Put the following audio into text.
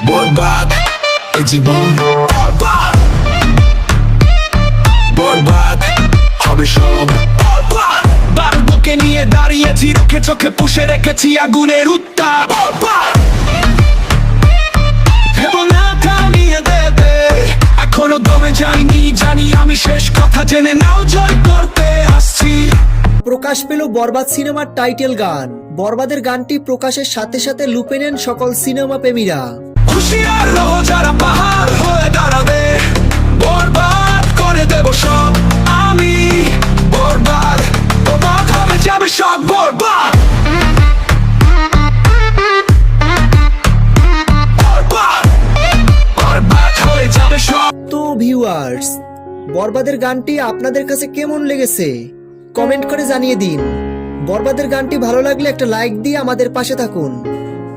বরবাদ এই জীবন, বরবাদ বরবাদ হবে সব। বরবাদ বুকে নিয়ে দাঁড়িয়েছি, চোখে চোখে পুষে রেখেছি আগুনের উত্তাপ। বরবাদ ভেবো না থামিয়ে দেবে, এখনো দমে যাইনি, জানি আমি শেষ কথা জেনে নাও, জয় করতে আসছি। প্রকাশ পেল বরবাদ সিনেমার টাইটেল গান। বরবাদের গানটি প্রকাশের সাথে সাথে লুপে নেন সকল সিনেমা প্রেমীরা। খুশি আর রহ যারা পাহাড় হয়ে দাঁড়াবে, বরবাদ করে দেব সব আমি। বরবাদ বরবাদ হবে যাবে সব, বরবাদ বরবাদ বরবাদ হয়ে যাবে সব। তো ভিউয়ার্স, বরবাদের গানটি আপনাদের কাছে কেমন লেগেছে কমেন্ট করে জানিয়ে দিন। বরবাদের গানটি ভালো লাগলে একটা লাইক দিয়ে আমাদের পাশে থাকুন।